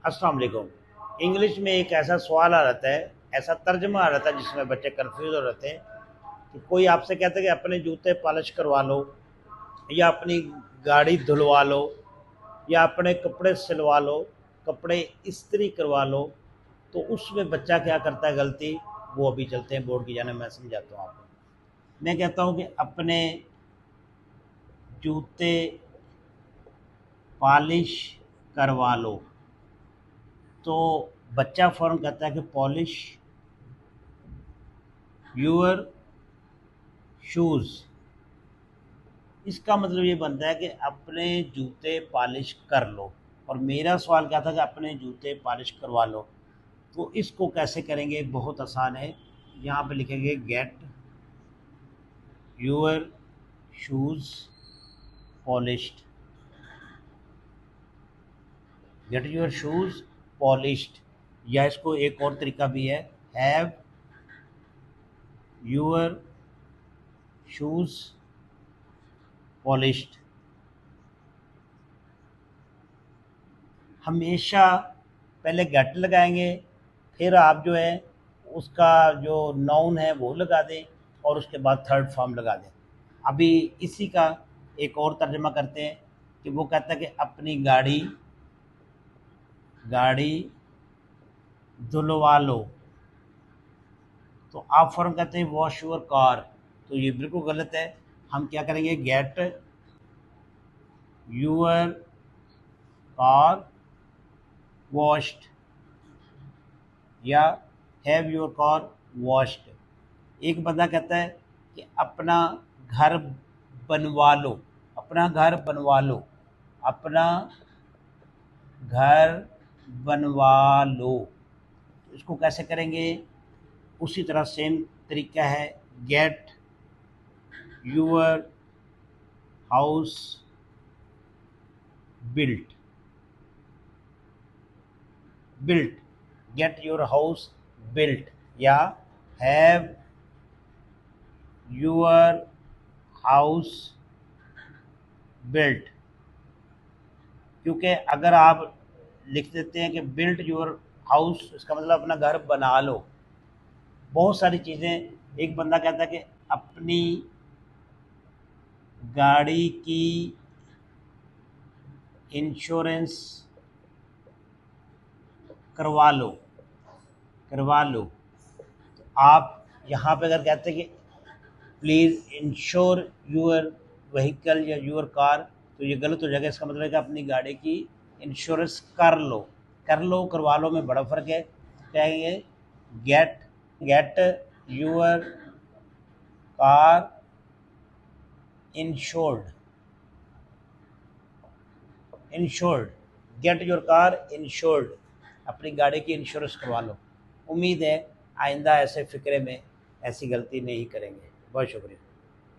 अस्सलाम वालेकुम। इंग्लिश में एक ऐसा सवाल आ जाता है, ऐसा तर्जमा आ जाता है जिसमें बच्चे कंफ्यूज हो जाते हैं कि कोई आपसे कहता है कि अपने जूते पॉलिश करवा लो, या अपनी गाड़ी धुलवा लो, या अपने कपड़े सिलवा लो, कपड़े इस्त्री करवा लो। तो उसमें बच्चा क्या करता है गलती, वो अभी चलते हैं बोर्ड की जाने, मैं समझाता हूँ आपको। मैं कहता हूँ कि अपने जूते पॉलिश करवा लो, तो बच्चा फ़ौरन कहता है कि पॉलिश यूअर शूज़। इसका मतलब ये बनता है कि अपने जूते पॉलिश कर लो। और मेरा सवाल क्या था कि अपने जूते पॉलिश करवा लो। तो इसको कैसे करेंगे, बहुत आसान है। यहाँ पे लिखेंगे get your shoes polished. Get your shoes polished, या इसको एक और तरीका भी है, हैव यूअर शूज़ पॉलिश्ड। हमेशा पहले गेट लगाएंगे, फिर आप जो है उसका जो नाउन है वो लगा दें, और उसके बाद थर्ड फॉर्म लगा दें। अभी इसी का एक और तर्जमा करते हैं कि वो कहता है कि अपनी गाड़ी गाड़ी धुलवा लो। तो आप फ़ौरन कहते हैं वॉश योर कार, तो ये बिल्कुल गलत है। हम क्या करेंगे, गेट यूअर कार वॉश्ड, या हैव योर कार वॉश्ड। एक बंदा कहता है कि अपना घर बनवा लो, अपना घर बनवा लो, अपना घर बनवा लो। तो इसको कैसे करेंगे, उसी तरह सेम तरीका है, get your house built. Built, get your house built, या हैव यूअर हाउस बिल्ट। क्योंकि अगर आप लिख देते हैं कि बिल्ट योर हाउस, इसका मतलब अपना घर बना लो। बहुत सारी चीज़ें, एक बंदा कहता है कि अपनी गाड़ी की इंश्योरेंस करवा लो, करवा लो। तो आप यहाँ पे अगर कहते हैं कि प्लीज़ इंश्योर यूअर व्हीकल या यूअर कार, तो ये गलत हो जाएगा। इसका मतलब है कि अपनी गाड़ी की इंश्योरेंस कर लो। कर लो, करवा लो में बड़ा फ़र्क है। कहेंगे get get your car insured, insured, get your car insured, अपनी गाड़ी की इंश्योरेंस करवा लो। उम्मीद है आइंदा ऐसे फ़िक्रे में ऐसी गलती नहीं करेंगे। बहुत शुक्रिया।